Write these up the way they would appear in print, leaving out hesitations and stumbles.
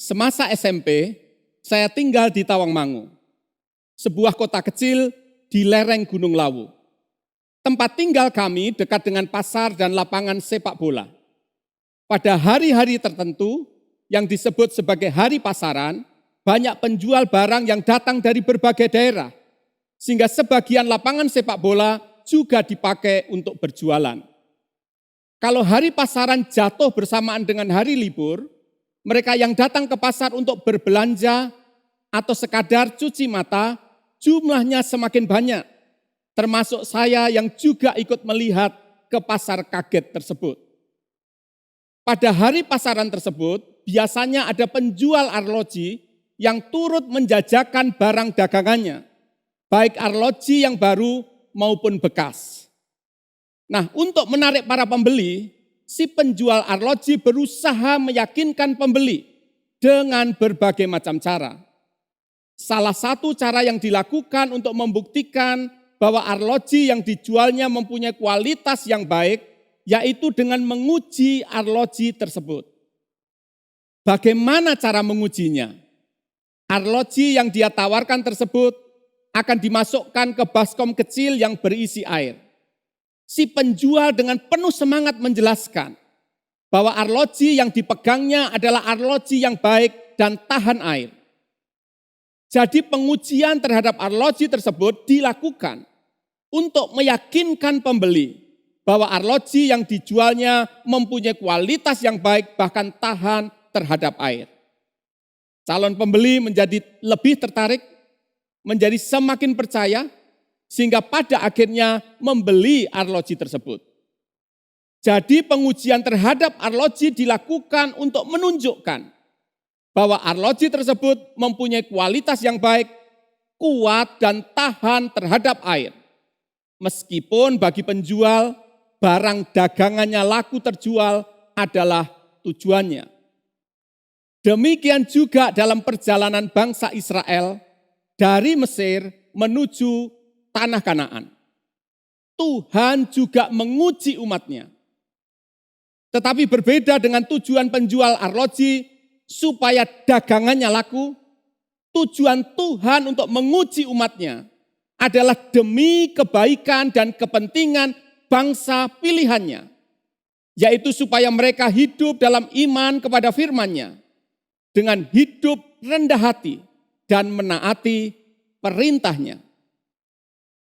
Semasa SMP, saya tinggal di Tawangmangu, sebuah kota kecil di lereng Gunung Lawu. Tempat tinggal kami dekat dengan pasar dan lapangan sepak bola. Pada hari-hari tertentu yang disebut sebagai hari pasaran, banyak penjual barang yang datang dari berbagai daerah, sehingga sebagian lapangan sepak bola juga dipakai untuk berjualan. Kalau hari pasaran jatuh bersamaan dengan hari libur, mereka yang datang ke pasar untuk berbelanja atau sekadar cuci mata, jumlahnya semakin banyak. Termasuk saya yang juga ikut melihat ke pasar kaget tersebut. Pada hari pasaran tersebut, biasanya ada penjual arloji yang turut menjajakan barang dagangannya, baik arloji yang baru maupun bekas. Nah, untuk menarik para pembeli, si penjual arloji berusaha meyakinkan pembeli dengan berbagai macam cara. Salah satu cara yang dilakukan untuk membuktikan bahwa arloji yang dijualnya mempunyai kualitas yang baik, yaitu dengan menguji arloji tersebut. Bagaimana cara mengujinya? Arloji yang dia tawarkan tersebut akan dimasukkan ke baskom kecil yang berisi air. Si penjual dengan penuh semangat menjelaskan bahwa arloji yang dipegangnya adalah arloji yang baik dan tahan air. Jadi pengujian terhadap arloji tersebut dilakukan untuk meyakinkan pembeli bahwa arloji yang dijualnya mempunyai kualitas yang baik bahkan tahan terhadap air. Calon pembeli menjadi lebih tertarik, menjadi semakin percaya, sehingga pada akhirnya membeli arloji tersebut. Jadi pengujian terhadap arloji dilakukan untuk menunjukkan bahwa arloji tersebut mempunyai kualitas yang baik, kuat dan tahan terhadap air. Meskipun bagi penjual, barang dagangannya laku terjual adalah tujuannya. Demikian juga dalam perjalanan bangsa Israel dari Mesir menuju tanah Kanaan. Tuhan juga menguji umatnya. Tetapi berbeda dengan tujuan penjual arloji supaya dagangannya laku, tujuan Tuhan untuk menguji umatnya adalah demi kebaikan dan kepentingan bangsa pilihannya, yaitu supaya mereka hidup dalam iman kepada firman-Nya, dengan hidup rendah hati dan menaati perintah-Nya.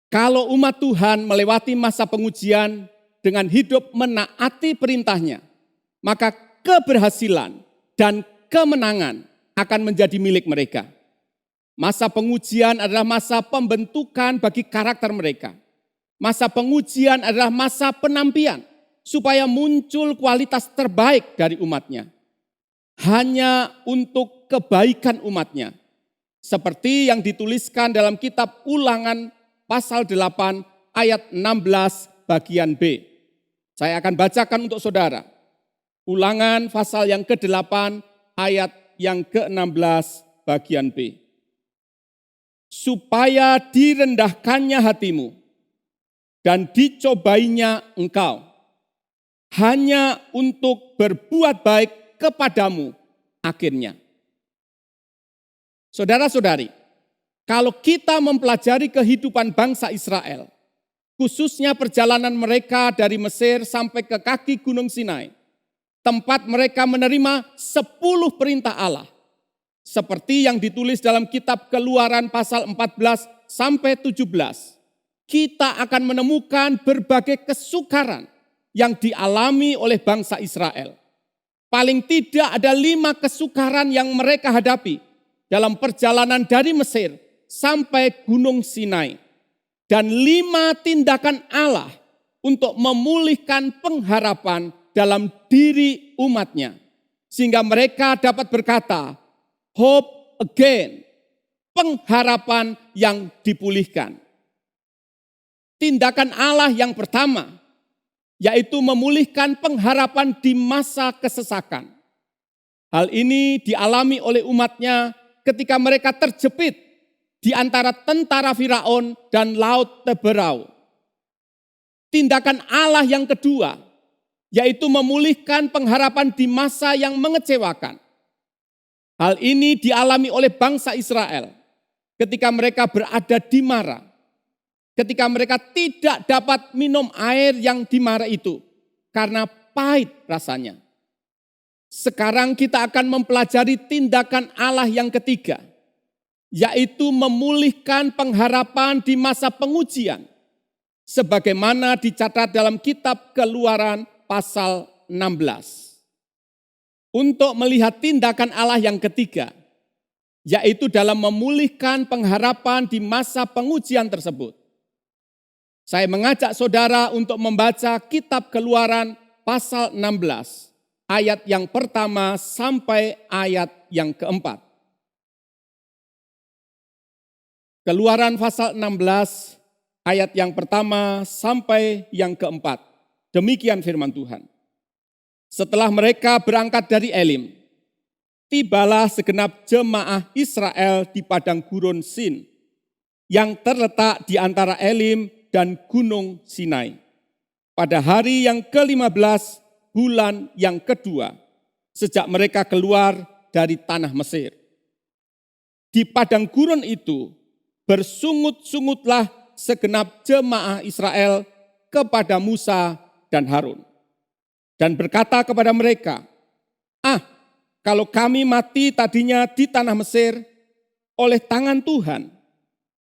Kalau umat Tuhan melewati masa pengujian dengan hidup menaati perintah-Nya, maka keberhasilan dan kemenangan akan menjadi milik mereka. Masa pengujian adalah masa pembentukan bagi karakter mereka. Masa pengujian adalah masa penampian supaya muncul kualitas terbaik dari umatnya. Hanya untuk kebaikan umatnya. Seperti yang dituliskan dalam kitab Ulangan pasal 8 ayat 16 bagian B. Saya akan bacakan untuk saudara. Ulangan pasal yang ke-8 ayat yang ke-16 bagian B. Supaya direndahkannya hatimu dan dicobainya engkau, hanya untuk berbuat baik kepadamu akhirnya. Saudara-saudari, kalau kita mempelajari kehidupan bangsa Israel, khususnya perjalanan mereka dari Mesir sampai ke kaki Gunung Sinai, tempat mereka menerima 10 perintah Allah, seperti yang ditulis dalam kitab Keluaran pasal 14 sampai 17, kita akan menemukan berbagai kesukaran yang dialami oleh bangsa Israel. Paling tidak ada 5 kesukaran yang mereka hadapi dalam perjalanan dari Mesir sampai Gunung Sinai. Dan 5 tindakan Allah untuk memulihkan pengharapan dalam diri umatnya. Sehingga mereka dapat berkata, hope again, pengharapan yang dipulihkan. Tindakan Allah yang pertama, yaitu memulihkan pengharapan di masa kesesakan. Hal ini dialami oleh umatnya ketika mereka terjepit di antara tentara Firaun dan Laut Teberau. Tindakan Allah yang kedua, yaitu memulihkan pengharapan di masa yang mengecewakan. Hal ini dialami oleh bangsa Israel ketika mereka berada di Mara. Ketika mereka tidak dapat minum air yang di Mara itu karena pahit rasanya. Sekarang kita akan mempelajari tindakan Allah yang ketiga, yaitu memulihkan pengharapan di masa pengujian, sebagaimana dicatat dalam kitab Keluaran pasal 16. Untuk melihat tindakan Allah yang ketiga, yaitu dalam memulihkan pengharapan di masa pengujian tersebut, saya mengajak saudara untuk membaca kitab Keluaran pasal 16, ayat yang pertama sampai ayat yang keempat. Keluaran pasal 16, ayat yang pertama sampai yang keempat. Demikian firman Tuhan. Setelah mereka berangkat dari Elim, tibalah segenap jemaah Israel di padang gurun Sin, yang terletak di antara Elim dan Gunung Sinai. Pada hari yang ke-15 bulan yang kedua, sejak mereka keluar dari tanah Mesir. Di padang gurun itu, bersungut-sungutlah segenap jemaah Israel kepada Musa dan Harun. Dan berkata kepada mereka, kalau kami mati tadinya di tanah Mesir oleh tangan Tuhan,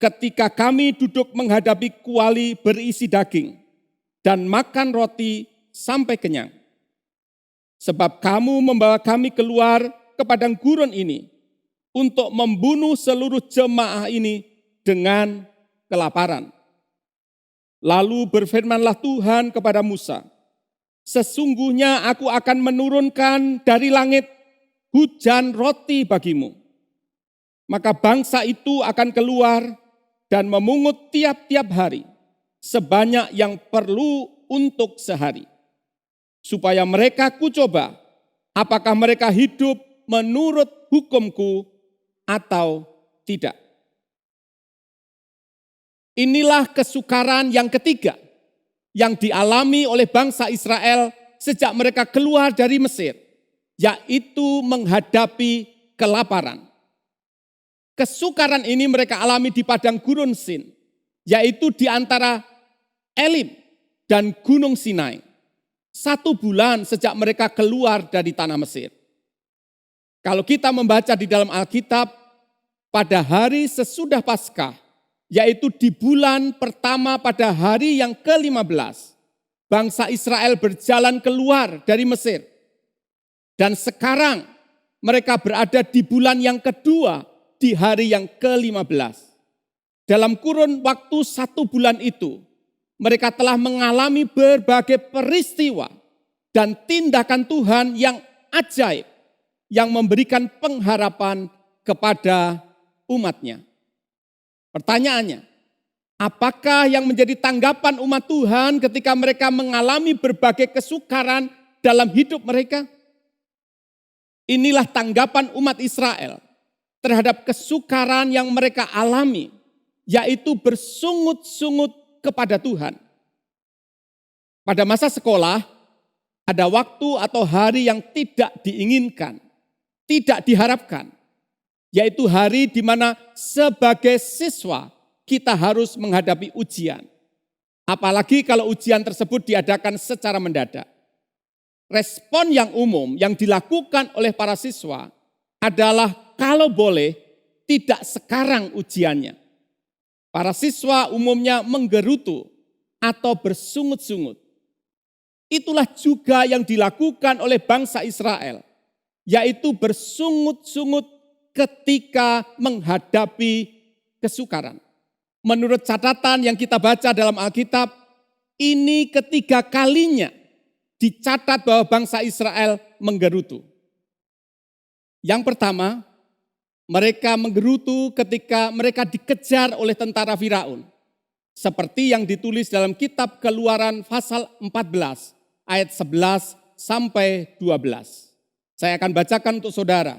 ketika kami duduk menghadapi kuali berisi daging dan makan roti sampai kenyang. Sebab kamu membawa kami keluar ke padang gurun ini untuk membunuh seluruh jemaah ini dengan kelaparan. Lalu berfirmanlah Tuhan kepada Musa, sesungguhnya aku akan menurunkan dari langit hujan roti bagimu. Maka bangsa itu akan keluar dan memungut tiap-tiap hari sebanyak yang perlu untuk sehari. Supaya mereka kucoba apakah mereka hidup menurut hukumku atau tidak. Inilah kesukaran yang ketiga yang dialami oleh bangsa Israel sejak mereka keluar dari Mesir, yaitu menghadapi kelaparan. Kesukaran ini mereka alami di padang gurun Sin, yaitu di antara Elim dan Gunung Sinai. 1 bulan sejak mereka keluar dari tanah Mesir. Kalau kita membaca di dalam Alkitab, pada hari sesudah Paskah, yaitu di bulan pertama pada hari yang ke-15, bangsa Israel berjalan keluar dari Mesir. Dan sekarang mereka berada di bulan yang kedua, di hari yang ke-15. Dalam kurun waktu 1 bulan itu, mereka telah mengalami berbagai peristiwa dan tindakan Tuhan yang ajaib, yang memberikan pengharapan kepada umatnya. Pertanyaannya, apakah yang menjadi tanggapan umat Tuhan ketika mereka mengalami berbagai kesukaran dalam hidup mereka? Inilah tanggapan umat Israel terhadap kesukaran yang mereka alami, yaitu bersungut-sungut kepada Tuhan. Pada masa sekolah, ada waktu atau hari yang tidak diinginkan, tidak diharapkan, yaitu hari di mana sebagai siswa kita harus menghadapi ujian. Apalagi kalau ujian tersebut diadakan secara mendadak. Respon yang umum yang dilakukan oleh para siswa adalah kalau boleh tidak sekarang ujiannya. Para siswa umumnya menggerutu atau bersungut-sungut. Itulah juga yang dilakukan oleh bangsa Israel, yaitu bersungut-sungut ketika menghadapi kesukaran. Menurut catatan yang kita baca dalam Alkitab, ini ketiga kalinya dicatat bahwa bangsa Israel menggerutu. Yang pertama, mereka menggerutu ketika mereka dikejar oleh tentara Firaun. Seperti yang ditulis dalam kitab Keluaran pasal 14 ayat 11 sampai 12. Saya akan bacakan untuk saudara.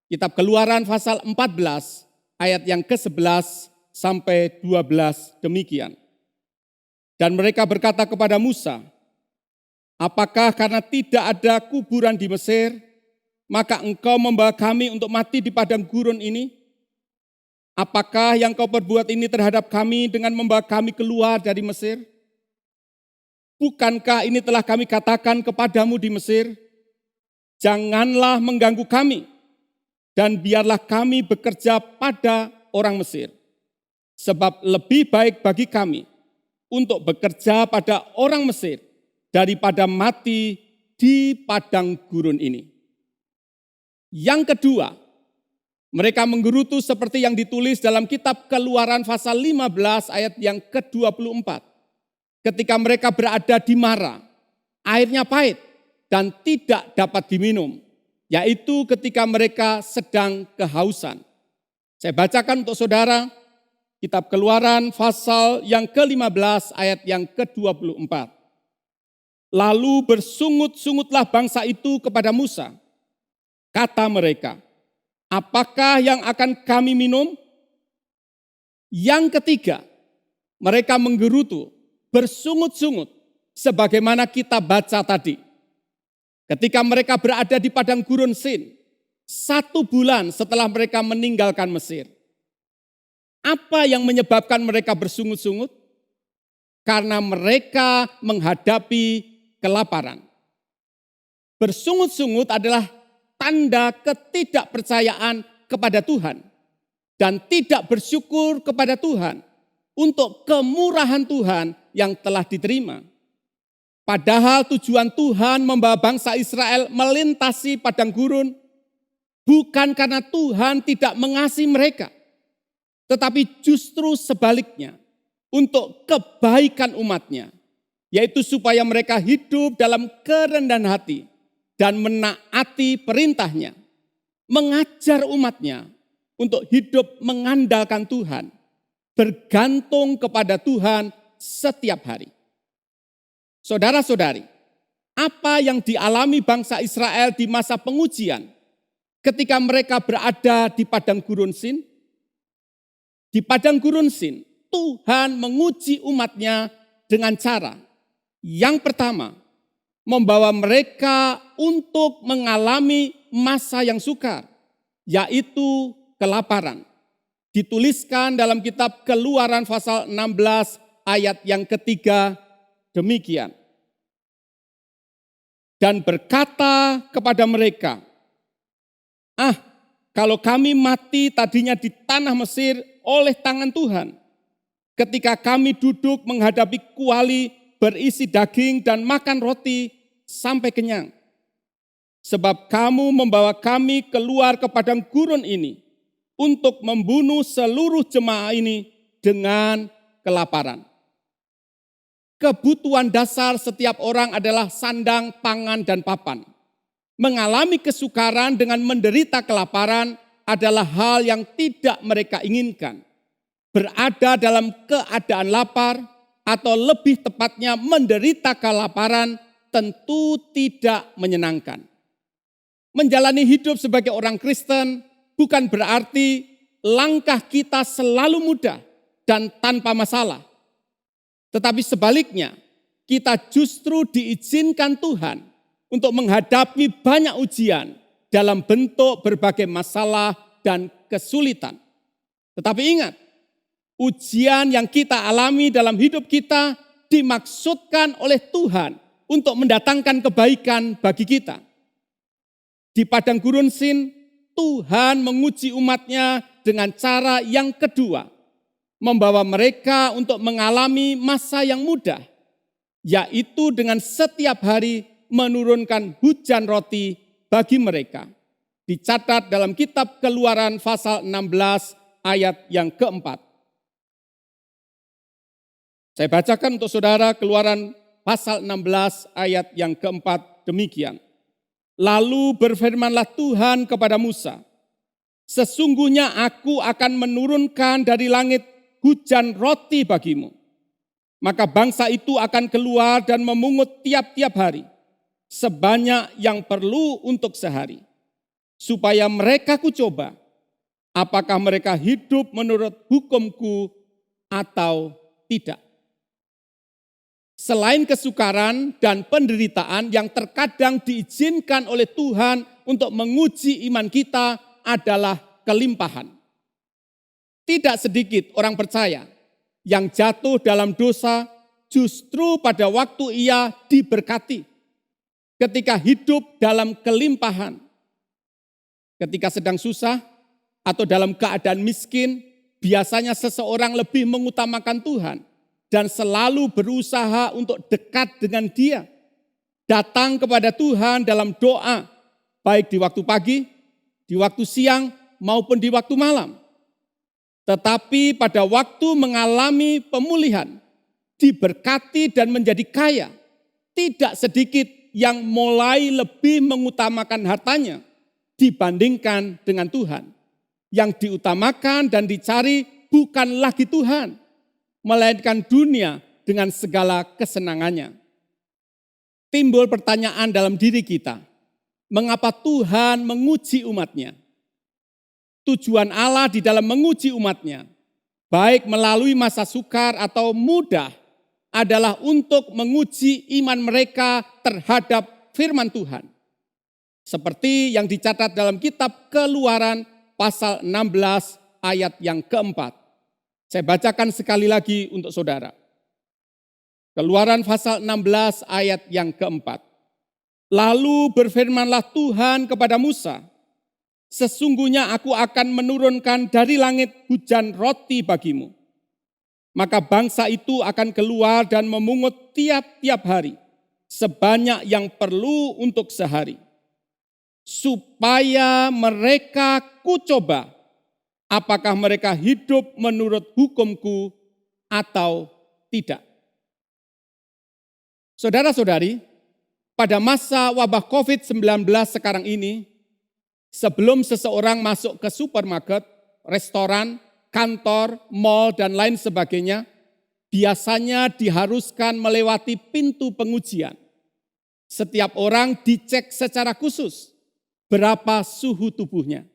Kitab Keluaran pasal 14 ayat yang ke-11 sampai 12 demikian. Dan mereka berkata kepada Musa, apakah karena tidak ada kuburan di Mesir, maka engkau membawa kami untuk mati di padang gurun ini? Apakah yang kau perbuat ini terhadap kami dengan membawa kami keluar dari Mesir? Bukankah ini telah kami katakan kepadamu di Mesir? Janganlah mengganggu kami, dan biarlah kami bekerja pada orang Mesir. Sebab lebih baik bagi kami untuk bekerja pada orang Mesir daripada mati di padang gurun ini. Yang kedua, mereka menggerutu seperti yang ditulis dalam kitab Keluaran pasal 15 ayat yang ke-24. Ketika mereka berada di Mara, airnya pahit dan tidak dapat diminum, yaitu ketika mereka sedang kehausan. Saya bacakan untuk saudara, kitab Keluaran pasal yang ke-15 ayat yang ke-24. Lalu bersungut-sungutlah bangsa itu kepada Musa. Kata mereka, apakah yang akan kami minum? Yang ketiga, mereka menggerutu, bersungut-sungut, sebagaimana kita baca tadi. Ketika mereka berada di padang gurun Sin, 1 bulan setelah mereka meninggalkan Mesir. Apa yang menyebabkan mereka bersungut-sungut? Karena mereka menghadapi kelaparan. Bersungut-sungut adalah tanda ketidakpercayaan kepada Tuhan dan tidak bersyukur kepada Tuhan untuk kemurahan Tuhan yang telah diterima. Padahal tujuan Tuhan membawa bangsa Israel melintasi padang gurun bukan karena Tuhan tidak mengasihi mereka, tetapi justru sebaliknya untuk kebaikan umatnya, yaitu supaya mereka hidup dalam kerendahan hati dan menaati perintahnya, mengajar umatnya untuk hidup mengandalkan Tuhan, bergantung kepada Tuhan setiap hari. Saudara-saudari, apa yang dialami bangsa Israel di masa pengujian ketika mereka berada di padang gurun Sin? Di padang gurun Sin, Tuhan menguji umatnya dengan cara yang pertama, membawa mereka untuk mengalami masa yang sukar, yaitu kelaparan. Dituliskan dalam kitab Keluaran pasal 16 ayat yang ketiga demikian. Dan berkata kepada mereka, kalau kami mati tadinya di tanah Mesir oleh tangan Tuhan, ketika kami duduk menghadapi kuali berisi daging dan makan roti sampai kenyang. Sebab kamu membawa kami keluar ke padang gurun ini untuk membunuh seluruh jemaah ini dengan kelaparan. Kebutuhan dasar setiap orang adalah sandang, pangan, dan papan. Mengalami kesukaran dengan menderita kelaparan adalah hal yang tidak mereka inginkan. Berada dalam keadaan lapar, atau lebih tepatnya menderita kelaparan tentu tidak menyenangkan. Menjalani hidup sebagai orang Kristen bukan berarti langkah kita selalu mudah dan tanpa masalah. Tetapi sebaliknya, kita justru diizinkan Tuhan untuk menghadapi banyak ujian dalam bentuk berbagai masalah dan kesulitan. Tetapi ingat, ujian yang kita alami dalam hidup kita dimaksudkan oleh Tuhan untuk mendatangkan kebaikan bagi kita. Di padang gurun Sin, Tuhan menguji umatnya dengan cara yang kedua, membawa mereka untuk mengalami masa yang mudah, yaitu dengan setiap hari menurunkan hujan roti bagi mereka. Dicatat dalam kitab Keluaran pasal 16 ayat yang keempat. Saya bacakan untuk saudara Keluaran pasal 16 ayat yang keempat demikian. Lalu berfirmanlah Tuhan kepada Musa, sesungguhnya aku akan menurunkan dari langit hujan roti bagimu. Maka bangsa itu akan keluar dan memungut tiap-tiap hari, sebanyak yang perlu untuk sehari. Supaya mereka kucoba, apakah mereka hidup menurut hukumku atau tidak. Selain kesukaran dan penderitaan yang terkadang diizinkan oleh Tuhan untuk menguji iman kita adalah kelimpahan. Tidak sedikit orang percaya yang jatuh dalam dosa justru pada waktu ia diberkati. Ketika hidup dalam kelimpahan, ketika sedang susah atau dalam keadaan miskin, biasanya seseorang lebih mengutamakan Tuhan dan selalu berusaha untuk dekat dengan Dia. Datang kepada Tuhan dalam doa, baik di waktu pagi, di waktu siang, maupun di waktu malam. Tetapi pada waktu mengalami pemulihan, diberkati dan menjadi kaya, tidak sedikit yang mulai lebih mengutamakan hartanya dibandingkan dengan Tuhan. Yang diutamakan dan dicari bukan lagi Tuhan, melainkan dunia dengan segala kesenangannya. Timbul pertanyaan dalam diri kita, mengapa Tuhan menguji umatnya? Tujuan Allah di dalam menguji umatnya, baik melalui masa sukar atau mudah, adalah untuk menguji iman mereka terhadap firman Tuhan. Seperti yang dicatat dalam kitab Keluaran pasal 16 ayat yang keempat. Saya bacakan sekali lagi untuk saudara. Keluaran pasal 16 ayat yang keempat. Lalu berfirmanlah Tuhan kepada Musa, sesungguhnya aku akan menurunkan dari langit hujan roti bagimu. Maka bangsa itu akan keluar dan memungut tiap-tiap hari, sebanyak yang perlu untuk sehari. Supaya mereka kucoba, apakah mereka hidup menurut hukumku atau tidak. Saudara-saudari, pada masa wabah COVID-19 sekarang ini, sebelum seseorang masuk ke supermarket, restoran, kantor, mal, dan lain sebagainya, biasanya diharuskan melewati pintu pengujian. Setiap orang dicek secara khusus berapa suhu tubuhnya.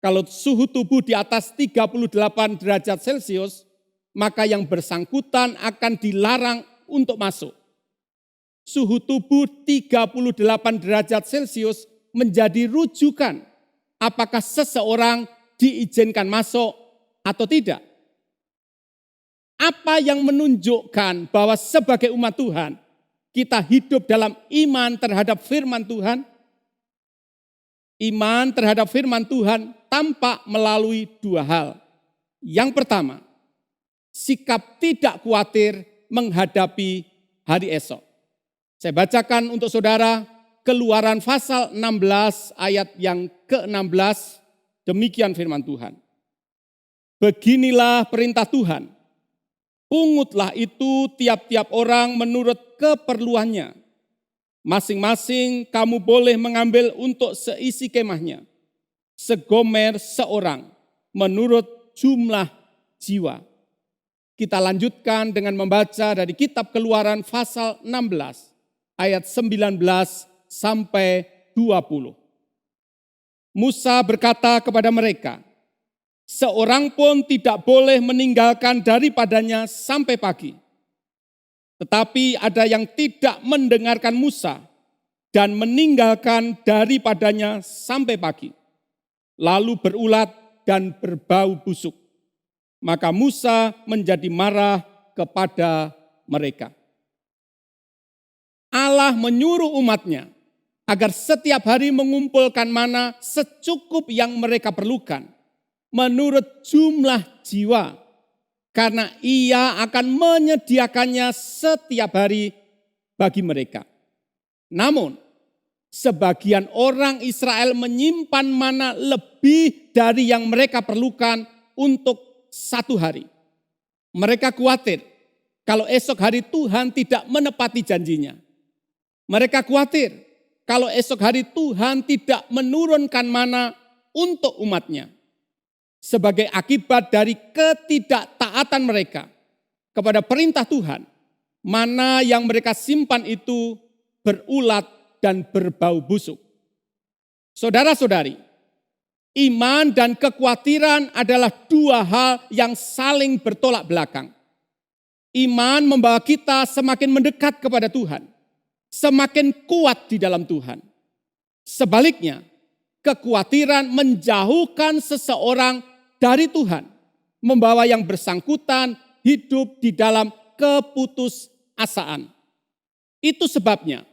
Kalau suhu tubuh di atas 38 derajat Celcius, maka yang bersangkutan akan dilarang untuk masuk. Suhu tubuh 38 derajat Celcius menjadi rujukan apakah seseorang diizinkan masuk atau tidak. Apa yang menunjukkan bahwa sebagai umat Tuhan, kita hidup dalam iman terhadap firman Tuhan? Iman terhadap firman Tuhan tampak melalui dua hal. Yang pertama, sikap tidak khawatir menghadapi hari esok. Saya bacakan untuk saudara Keluaran pasal 16 ayat yang ke-16, demikian firman Tuhan. Beginilah perintah Tuhan, pungutlah itu tiap-tiap orang menurut keperluannya. Masing-masing kamu boleh mengambil untuk seisi kemahnya, segomer seorang menurut jumlah jiwa. Kita lanjutkan dengan membaca dari kitab Keluaran pasal 16 ayat 19 sampai 20. Musa berkata kepada mereka, seorang pun tidak boleh meninggalkan daripadanya sampai pagi. Tetapi ada yang tidak mendengarkan Musa dan meninggalkan daripadanya sampai pagi. Lalu berulat dan berbau busuk. Maka Musa menjadi marah kepada mereka. Allah menyuruh umatnya agar setiap hari mengumpulkan mana secukup yang mereka perlukan menurut jumlah jiwa, karena ia akan menyediakannya setiap hari bagi mereka. Namun, sebagian orang Israel menyimpan mana lebih dari yang mereka perlukan untuk satu hari. Mereka khawatir kalau esok hari Tuhan tidak menepati janjinya. Mereka khawatir kalau esok hari Tuhan tidak menurunkan mana untuk umatnya. Sebagai akibat dari ketidaktaatan mereka kepada perintah Tuhan, mana yang mereka simpan itu berulat dan berbau busuk. Saudara-saudari, iman dan kekhawatiran adalah dua hal yang saling bertolak belakang. Iman membawa kita semakin mendekat kepada Tuhan, semakin kuat di dalam Tuhan. Sebaliknya, kekhawatiran menjauhkan seseorang dari Tuhan, membawa yang bersangkutan hidup di dalam keputusasaan. Itu sebabnya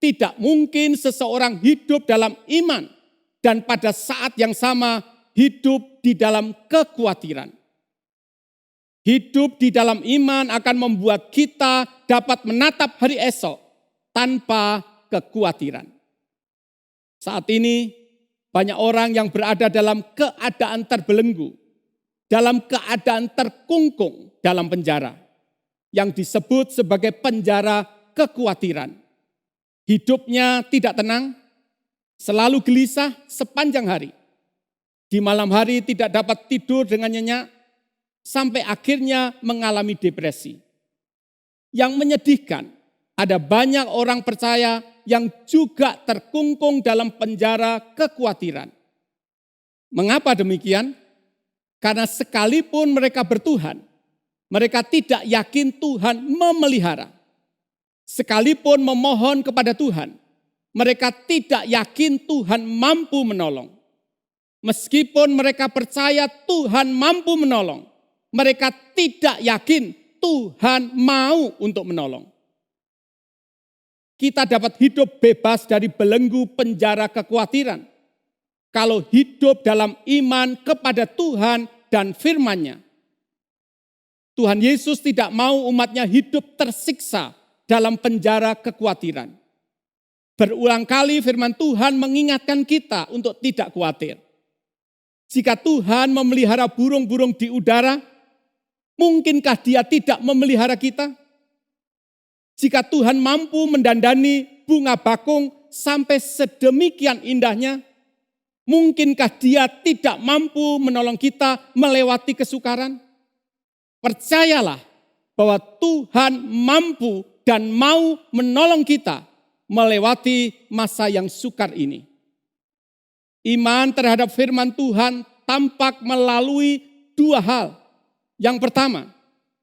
tidak mungkin seseorang hidup dalam iman dan pada saat yang sama hidup di dalam kekhawatiran. Hidup di dalam iman akan membuat kita dapat menatap hari esok tanpa kekhawatiran. Saat ini banyak orang yang berada dalam keadaan terbelenggu, dalam keadaan terkungkung dalam penjara, yang disebut sebagai penjara kekhawatiran. Hidupnya tidak tenang, selalu gelisah sepanjang hari. Di malam hari tidak dapat tidur dengan nyenyak, sampai akhirnya mengalami depresi. Yang menyedihkan, ada banyak orang percaya yang juga terkungkung dalam penjara kekhawatiran. Mengapa demikian? Karena sekalipun mereka bertuhan, mereka tidak yakin Tuhan memelihara. Sekalipun memohon kepada Tuhan, mereka tidak yakin Tuhan mampu menolong. Meskipun mereka percaya Tuhan mampu menolong, mereka tidak yakin Tuhan mau untuk menolong. Kita dapat hidup bebas dari belenggu penjara kekhawatiran kalau hidup dalam iman kepada Tuhan dan firman-Nya. Tuhan Yesus tidak mau umat-Nya hidup tersiksa dalam penjara kekhawatiran. Berulang kali firman Tuhan mengingatkan kita untuk tidak khawatir. Jika Tuhan memelihara burung-burung di udara, mungkinkah Dia tidak memelihara kita? Jika Tuhan mampu mendandani bunga bakung sampai sedemikian indahnya, mungkinkah Dia tidak mampu menolong kita melewati kesukaran? Percayalah bahwa Tuhan mampu dan mau menolong kita melewati masa yang sukar ini. Iman terhadap firman Tuhan tampak melalui dua hal. Yang pertama,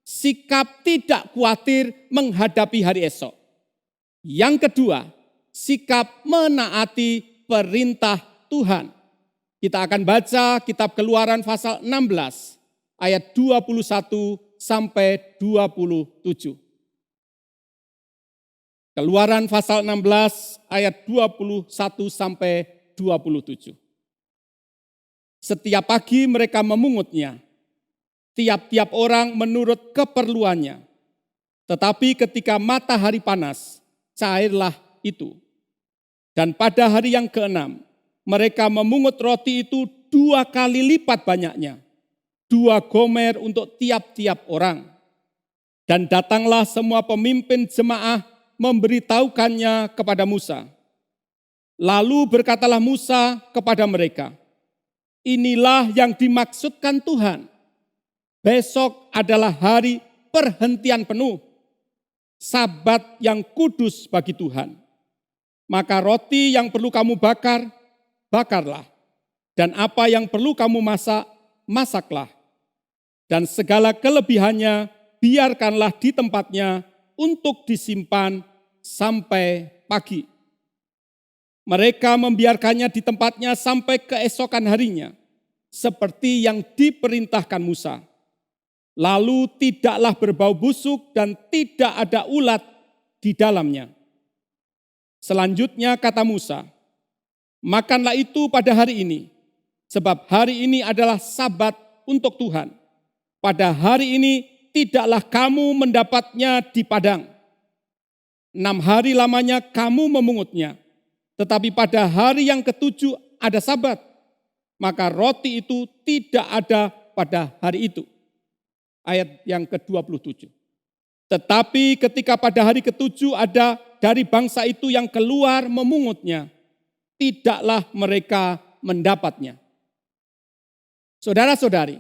sikap tidak khawatir menghadapi hari esok. Yang kedua, sikap menaati perintah Tuhan. Kita akan baca kitab Keluaran pasal 16 ayat 21 sampai 27. Keluaran pasal 16 ayat 21 sampai 27. Setiap pagi mereka memungutnya, tiap-tiap orang menurut keperluannya. Tetapi ketika matahari panas, cairlah itu. Dan pada hari yang ke-6, mereka memungut roti itu 2 kali lipat banyaknya, 2 gomer untuk tiap-tiap orang. Dan datanglah semua pemimpin jemaah memberitahukannya kepada Musa. Lalu berkatalah Musa kepada mereka, inilah yang dimaksudkan Tuhan. Besok adalah hari perhentian penuh, Sabat yang kudus bagi Tuhan. Maka roti yang perlu kamu bakar, bakarlah. Dan apa yang perlu kamu masak, masaklah. Dan segala kelebihannya biarkanlah di tempatnya untuk disimpan sampai pagi. Mereka membiarkannya di tempatnya sampai keesokan harinya, seperti yang diperintahkan Musa. Lalu tidaklah berbau busuk dan tidak ada ulat di dalamnya. Selanjutnya kata Musa, makanlah itu pada hari ini, sebab hari ini adalah Sabat untuk Tuhan. Pada hari ini tidaklah kamu mendapatnya di padang. 6 hari lamanya kamu memungutnya. Tetapi pada hari yang ke-7 ada Sabat, maka roti itu tidak ada pada hari itu. Ayat yang ke-27. Tetapi ketika pada hari ke-7 ada dari bangsa itu yang keluar memungutnya, tidaklah mereka mendapatnya. Saudara-saudari,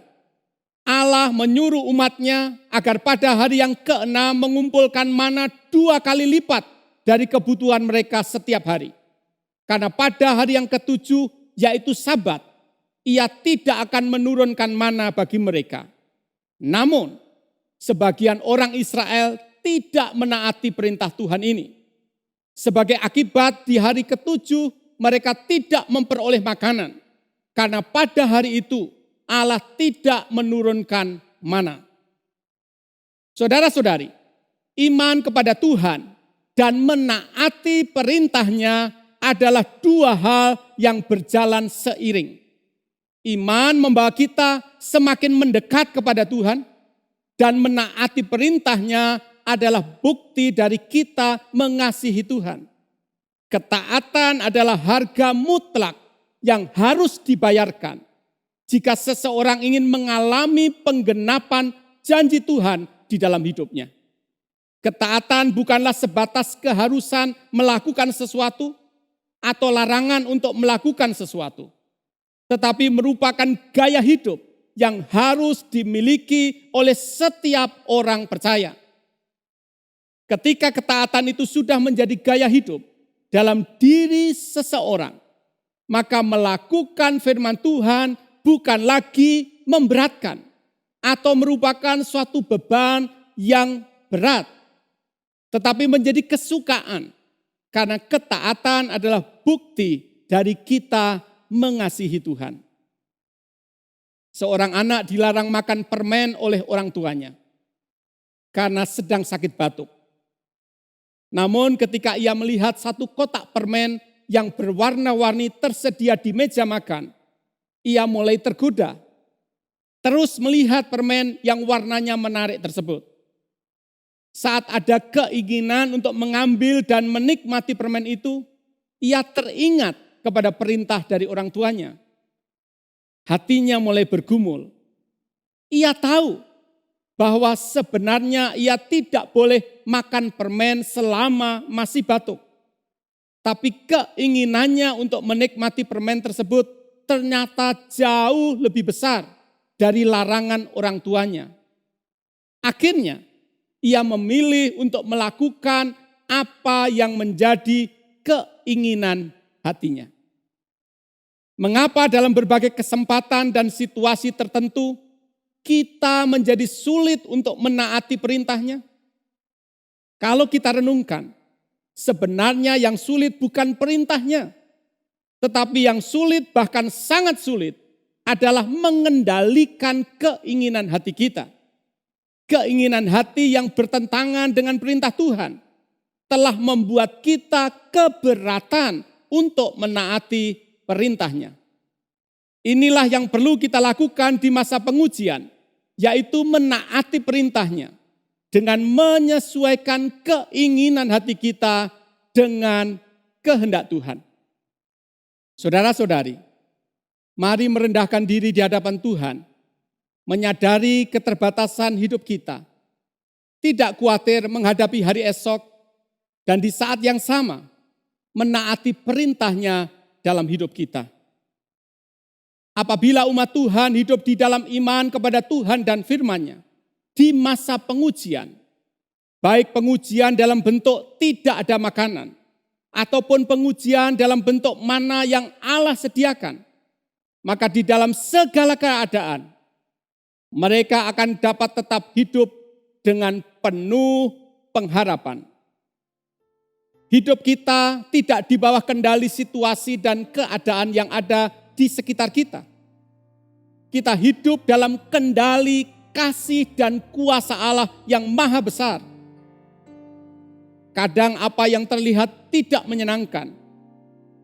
Allah menyuruh umatnya agar pada hari yang ke-6 mengumpulkan mana 2 kali lipat dari kebutuhan mereka setiap hari. Karena pada hari yang ke-7 yaitu Sabat, ia tidak akan menurunkan mana bagi mereka. Namun sebagian orang Israel tidak menaati perintah Tuhan ini. Sebagai akibat di hari ketujuh mereka tidak memperoleh makanan. Karena pada hari itu Allah tidak menurunkan mana. Saudara-saudari, iman kepada Tuhan dan menaati perintahnya adalah dua hal yang berjalan seiring. Iman membawa kita semakin mendekat kepada Tuhan dan menaati perintahnya adalah bukti dari kita mengasihi Tuhan. Ketaatan adalah harga mutlak yang harus dibayarkan jika seseorang ingin mengalami penggenapan janji Tuhan di dalam hidupnya. Ketaatan bukanlah sebatas keharusan melakukan sesuatu atau larangan untuk melakukan sesuatu, tetapi merupakan gaya hidup yang harus dimiliki oleh setiap orang percaya. Ketika ketaatan itu sudah menjadi gaya hidup dalam diri seseorang, maka melakukan firman Tuhan bukan lagi memberatkan atau merupakan suatu beban yang berat, tetapi menjadi kesukaan karena ketaatan adalah bukti dari kita mengasihi Tuhan. Seorang anak dilarang makan permen oleh orang tuanya karena sedang sakit batuk. Namun ketika ia melihat satu kotak permen yang berwarna-warni tersedia di meja makan, ia mulai tergoda. Terus melihat permen yang warnanya menarik tersebut. Saat ada keinginan untuk mengambil dan menikmati permen itu, ia teringat kepada perintah dari orang tuanya. Hatinya mulai bergumul. Ia tahu bahwa sebenarnya ia tidak boleh makan permen selama masih batuk. Tapi keinginannya untuk menikmati permen tersebut ternyata jauh lebih besar dari larangan orang tuanya. Akhirnya ia memilih untuk melakukan apa yang menjadi keinginan hatinya. Mengapa dalam berbagai kesempatan dan situasi tertentu kita menjadi sulit untuk menaati perintahnya? Kalau kita renungkan, sebenarnya yang sulit bukan perintahnya, tetapi yang sulit bahkan sangat sulit adalah mengendalikan keinginan hati kita. Keinginan hati yang bertentangan dengan perintah Tuhan telah membuat kita keberatan untuk menaati perintahnya. Inilah yang perlu kita lakukan di masa pengujian, yaitu menaati perintahnya dengan menyesuaikan keinginan hati kita dengan kehendak Tuhan. Saudara-saudari, mari merendahkan diri di hadapan Tuhan, menyadari keterbatasan hidup kita, tidak khawatir menghadapi hari esok, dan di saat yang sama menaati perintahnya dalam hidup kita. Apabila umat Tuhan hidup di dalam iman kepada Tuhan dan firman-Nya di masa pengujian, baik pengujian dalam bentuk tidak ada makanan, ataupun pengujian dalam bentuk mana yang Allah sediakan, maka di dalam segala keadaan, mereka akan dapat tetap hidup dengan penuh pengharapan. Hidup kita tidak di bawah kendali situasi dan keadaan yang ada di sekitar kita. Kita hidup dalam kendali kasih dan kuasa Allah yang maha besar. Kadang apa yang terlihat tidak menyenangkan,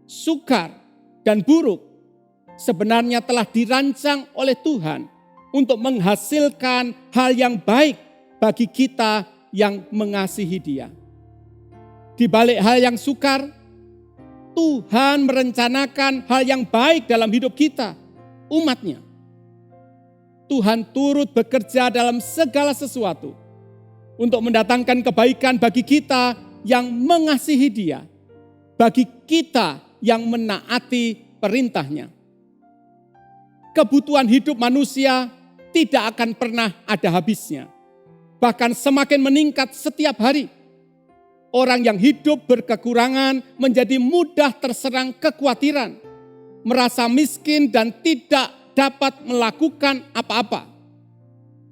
sukar dan buruk sebenarnya telah dirancang oleh Tuhan untuk menghasilkan hal yang baik bagi kita yang mengasihi Dia. Di balik hal yang sukar, Tuhan merencanakan hal yang baik dalam hidup kita, umat-Nya. Tuhan turut bekerja dalam segala sesuatu untuk mendatangkan kebaikan bagi kita yang mengasihi Dia, bagi kita yang menaati perintah-Nya. Kebutuhan hidup manusia tidak akan pernah ada habisnya, bahkan semakin meningkat setiap hari. Orang yang hidup berkekurangan menjadi mudah terserang kekhawatiran, merasa miskin dan tidak dapat melakukan apa-apa.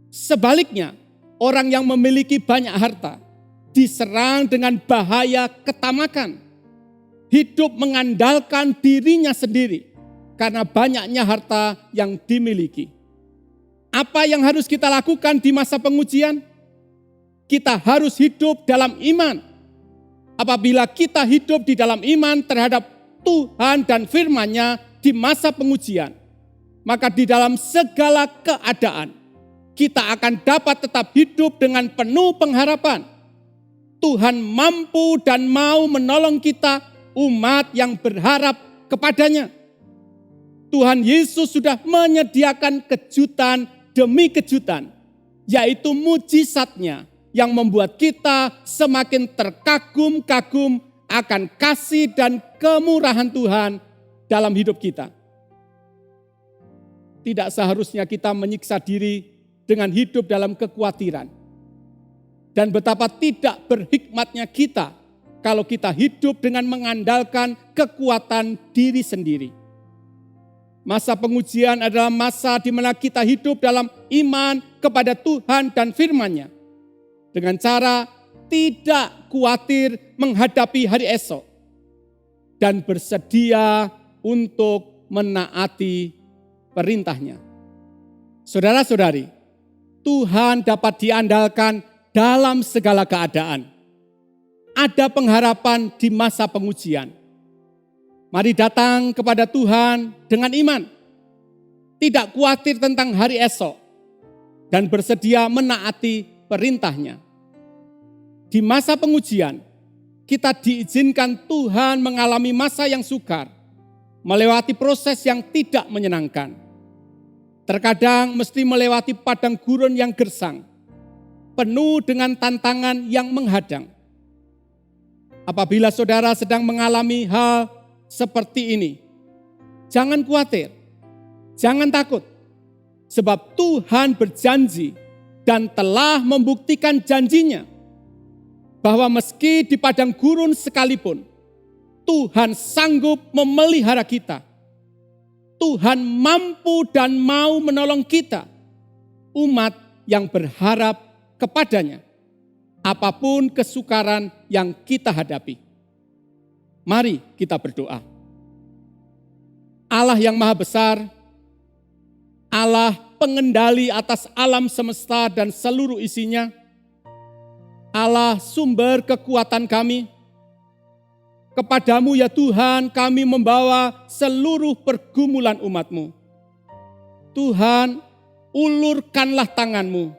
Sebaliknya, orang yang memiliki banyak harta diserang dengan bahaya ketamakan. Hidup mengandalkan dirinya sendiri karena banyaknya harta yang dimiliki. Apa yang harus kita lakukan di masa pengujian? Kita harus hidup dalam iman. Apabila kita hidup di dalam iman terhadap Tuhan dan firman-Nya di masa pengujian, maka di dalam segala keadaan kita akan dapat tetap hidup dengan penuh pengharapan. Tuhan mampu dan mau menolong kita, umat yang berharap kepadanya. Tuhan Yesus sudah menyediakan kejutan demi kejutan, yaitu mujizat-Nya yang membuat kita semakin terkagum-kagum akan kasih dan kemurahan Tuhan dalam hidup kita. Tidak seharusnya kita menyiksa diri dengan hidup dalam kekhawatiran. Dan betapa tidak berhikmatnya kita kalau kita hidup dengan mengandalkan kekuatan diri sendiri. Masa pengujian adalah masa di mana kita hidup dalam iman kepada Tuhan dan firman-Nya. Dengan cara tidak khawatir menghadapi hari esok. Dan bersedia untuk menaati perintah-Nya. Saudara-saudari, Tuhan dapat diandalkan dalam segala keadaan. Ada pengharapan di masa pengujian. Mari datang kepada Tuhan dengan iman. Tidak khawatir tentang hari esok. Dan bersedia menaati perintah-Nya. Di masa pengujian, kita diizinkan Tuhan mengalami masa yang sukar. Melewati proses yang tidak menyenangkan. Terkadang mesti melewati padang gurun yang gersang, penuh dengan tantangan yang menghadang. Apabila saudara sedang mengalami hal seperti ini, jangan khawatir, jangan takut, sebab Tuhan berjanji dan telah membuktikan janjinya, bahwa meski di padang gurun sekalipun, Tuhan sanggup memelihara kita. Tuhan mampu dan mau menolong kita, umat yang berharap kepadanya, apapun kesukaran yang kita hadapi. Mari kita berdoa. Allah yang maha besar, Allah pengendali atas alam semesta dan seluruh isinya, Allah sumber kekuatan kami, kepadamu ya Tuhan kami membawa seluruh pergumulan umat-Mu. Tuhan, ulurkanlah tangan-Mu.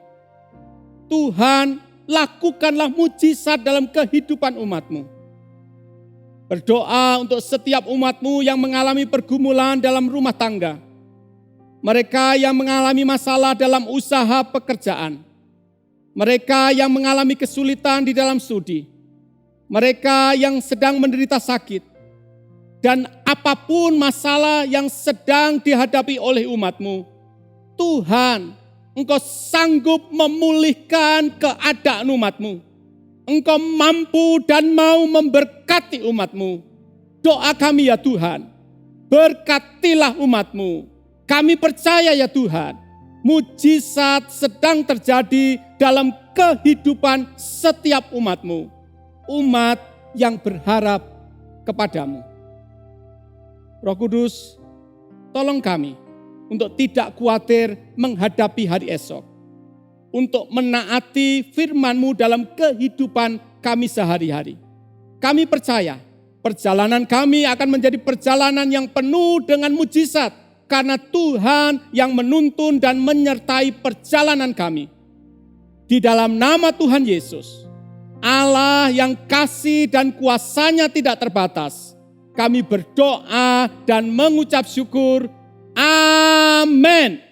Tuhan, lakukanlah mujizat dalam kehidupan umat-Mu. Berdoa untuk setiap umat-Mu yang mengalami pergumulan dalam rumah tangga. Mereka yang mengalami masalah dalam usaha pekerjaan. Mereka yang mengalami kesulitan di dalam studi. Mereka yang sedang menderita sakit, dan apapun masalah yang sedang dihadapi oleh umat-Mu, Tuhan, Engkau sanggup memulihkan keadaan umat-Mu. Engkau mampu dan mau memberkati umat-Mu. Doa kami ya Tuhan, berkatilah umat-Mu. Kami percaya ya Tuhan, mujizat sedang terjadi dalam kehidupan setiap umat-Mu. Umat yang berharap kepadamu. Roh Kudus, tolong kami untuk tidak khawatir menghadapi hari esok. Untuk menaati firman-Mu dalam kehidupan kami sehari-hari. Kami percaya perjalanan kami akan menjadi perjalanan yang penuh dengan mujizat. Karena Tuhan yang menuntun dan menyertai perjalanan kami. Di dalam nama Tuhan Yesus, Allah yang kasih dan kuasa-Nya tidak terbatas. Kami berdoa dan mengucap syukur. Amin.